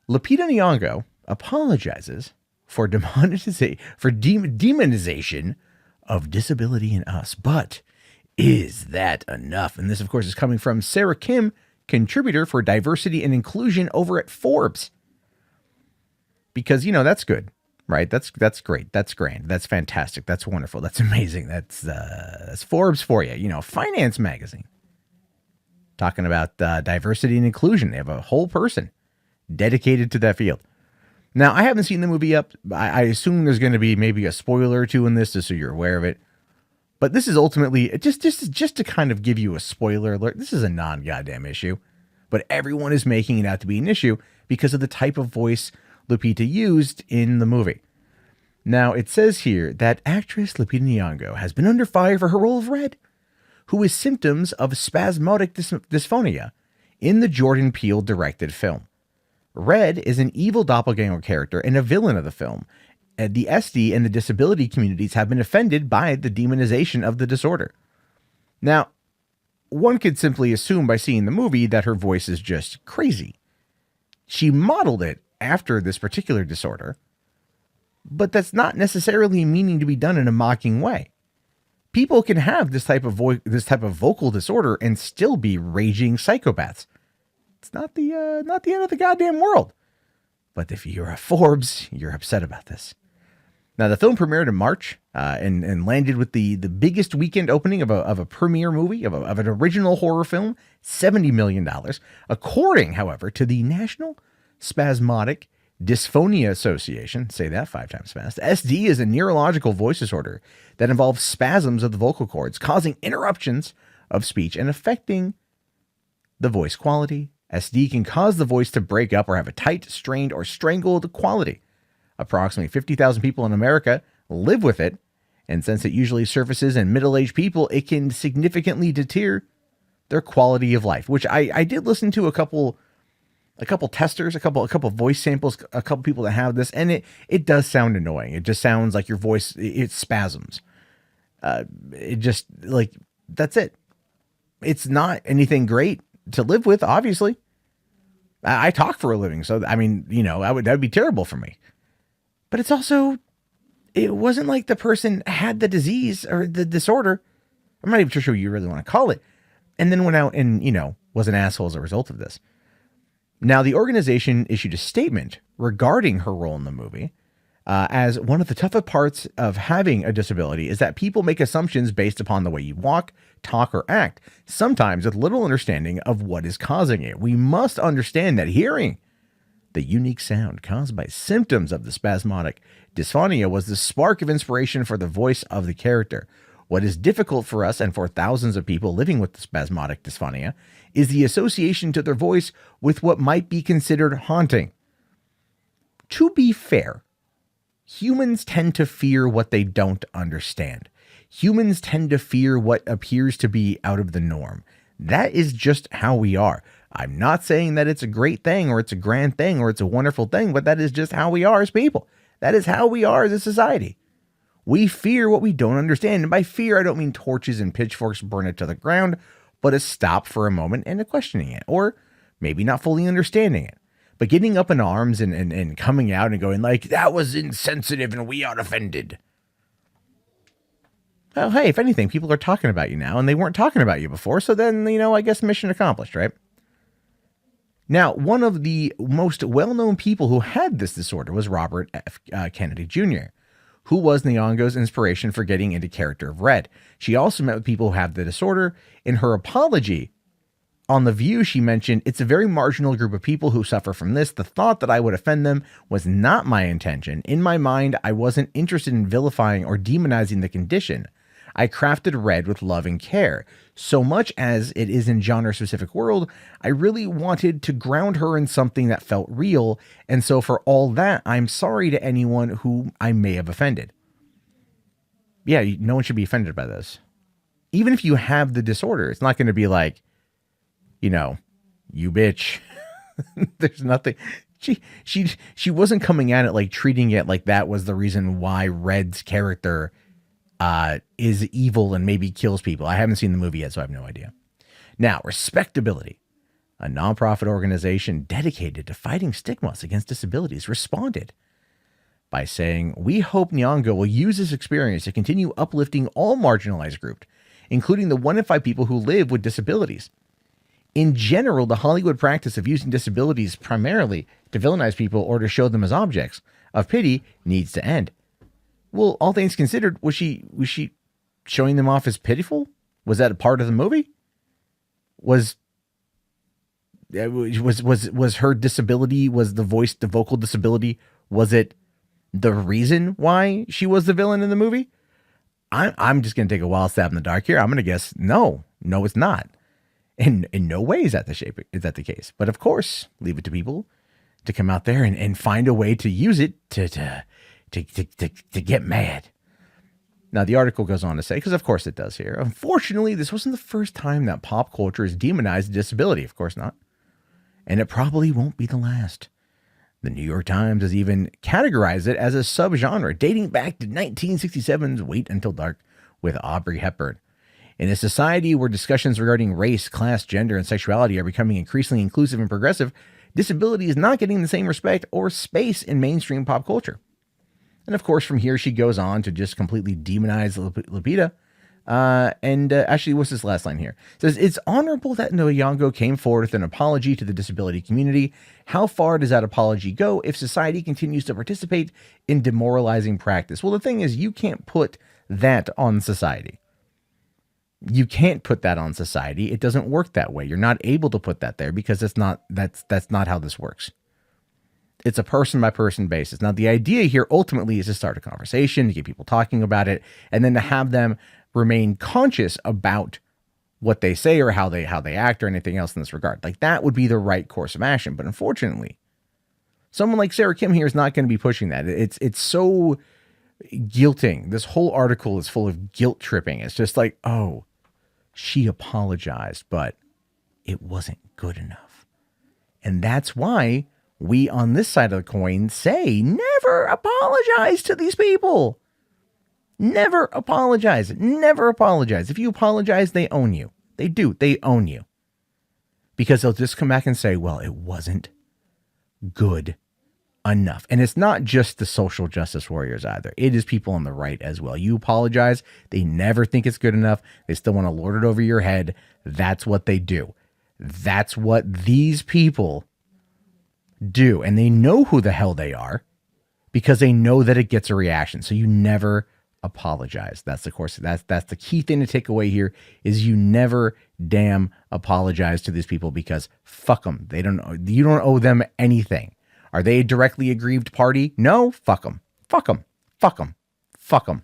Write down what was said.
Lupita Nyong'o apologizes for demonization of disability in us. But is that enough? And this, of course, is coming from Sarah Kim, contributor for diversity and inclusion over at Forbes. Because, that's good, right? That's great. That's grand. That's fantastic. That's wonderful. That's amazing. That's Forbes for you. Finance magazine. Talking about diversity and inclusion. They have a whole person dedicated to that field. Now, I haven't seen the movie up. I assume there's going to be maybe a spoiler or two in this, just so you're aware of it. But this is ultimately just to kind of give you a spoiler alert. This is a non-goddamn issue, but everyone is making it out to be an issue because of the type of voice Lupita used in the movie. Now, it says here that actress Lupita Nyong'o has been under fire for her role of Red, who is symptoms of spasmodic dysphonia in the Jordan Peele-directed film. Red is an evil doppelganger character and a villain of the film. The SD and the disability communities have been offended by the demonization of the disorder. Now, one could simply assume by seeing the movie that her voice is just crazy. She modeled it after this particular disorder, but that's not necessarily meaning to be done in a mocking way. People can have this type of vocal disorder and still be raging psychopaths. It's not the end of the goddamn world. But if you're a Forbes, you're upset about this. Now, the film premiered in March and landed with the biggest weekend opening of a premiere movie, of an original horror film, $70 million. According, however, to the National Spasmodic Dysphonia Association, say that 5 times fast, SD is a neurological voice disorder that involves spasms of the vocal cords, causing interruptions of speech and affecting the voice quality. SD can cause the voice to break up or have a tight, strained, or strangled quality. Approximately 50,000 people in America live with it, and since it usually surfaces in middle-aged people, it can significantly deter their quality of life, which I did listen to a couple testers, a couple voice samples, a couple people that have this, and it does sound annoying. It just sounds like your voice, it spasms. It just, like, that's it. It's not anything great to live with, obviously. I talk for a living, so I mean, that'd be terrible for me. But it's also, it wasn't like the person had the disease or the disorder. I'm not even sure what you really want to call it. And then went out and, was an asshole as a result of this. Now, the organization issued a statement regarding her role in the movie, as one of the toughest parts of having a disability is that people make assumptions based upon the way you walk, talk, or act, sometimes with little understanding of what is causing it. We must understand that hearing the unique sound caused by symptoms of the spasmodic dysphonia was the spark of inspiration for the voice of the character. What is difficult for us and for thousands of people living with the spasmodic dysphonia is the association to their voice with what might be considered haunting. To be fair, humans tend to fear what they don't understand. Humans tend to fear what appears to be out of the norm. That is just how we are. I'm not saying that it's a great thing or it's a grand thing or it's a wonderful thing, but that is just how we are as people. That is how we are as a society. We fear what we don't understand. And by fear, I don't mean torches and pitchforks burn it to the ground, but a stop for a moment and a questioning it, or maybe not fully understanding it. But getting up in arms and coming out and going like, that was insensitive and we are offended. Well, hey, if anything, people are talking about you now and they weren't talking about you before. So then, I guess mission accomplished, right? Now, one of the most well-known people who had this disorder was Robert F. Kennedy Jr., who was Nyong'o's inspiration for getting into character of Red. She also met with people who have the disorder. In her apology on The View, she mentioned, it's a very marginal group of people who suffer from this. The thought that I would offend them was not my intention. In my mind, I wasn't interested in vilifying or demonizing the condition. I crafted Red with love and care. So much as it is in genre-specific world, I really wanted to ground her in something that felt real, and so for all that, I'm sorry to anyone who I may have offended. Yeah, no one should be offended by this. Even if you have the disorder, it's not going to be like, you bitch. There's nothing. She wasn't coming at it like treating it like that was the reason why Red's character is evil and maybe kills people. I haven't seen the movie yet, so I have no idea. Now, respectability. a nonprofit organization dedicated to fighting stigmas against disabilities, responded by saying, "We hope Nyong'o will use this experience to continue uplifting all marginalized groups, including the 1 in 5 people who live with disabilities. In general, the Hollywood practice of using disabilities primarily to villainize people or to show them as objects of pity needs to end." Well, all things considered, was she showing them off as pitiful? Was that a part of the movie? Was her disability, was the vocal disability, was it the reason why she was the villain in the movie? I'm just going to take a wild stab in the dark here. I'm going to guess no, it's not. In no way is that the case. But of course, leave it to people to come out there and find a way to use it to get mad. Now, the article goes on to say, because of course it does here, unfortunately, this wasn't the first time that pop culture has demonized disability. Of course not. And it probably won't be the last. The New York Times has even categorized it as a subgenre dating back to 1967's Wait Until Dark with Audrey Hepburn. In a society where discussions regarding race, class, gender, and sexuality are becoming increasingly inclusive and progressive, disability is not getting the same respect or space in mainstream pop culture. And of course, from here, she goes on to just completely demonize Lupita. Actually, what's this last line here? It says, "It's honorable that Nyong'o came forward with an apology to the disability community. How far does that apology go if society continues to participate in demoralizing practice?" Well, the thing is, you can't put that on society. You can't put that on society. It doesn't work that way. You're not able to put that there because that's not how this works. It's a person by person basis. Now, the idea here ultimately is to start a conversation, to get people talking about it, and then to have them remain conscious about what they say or how they act or anything else in this regard. Like, that would be the right course of action. But unfortunately, someone like Sarah Kim here is not going to be pushing that. It's so guilting. This whole article is full of guilt tripping. It's just like, oh, she apologized, but it wasn't good enough. And that's why we on this side of the coin say never apologize to these people. Never apologize. Never apologize. If you apologize, they own you. They do. They own you. Because they'll just come back and say, well, it wasn't good enough. And it's not just the social justice warriors either. It is people on the right as well. You apologize. They never think it's good enough. They still want to lord it over your head. That's what they do. That's what these people do. And they know who the hell they are because they know that it gets a reaction. So you never apologize. That's the key thing to take away here is you never damn apologize to these people because fuck them. You don't owe them anything. Are they a directly aggrieved party? No, fuck them. Fuck them. Fuck them. Fuck them.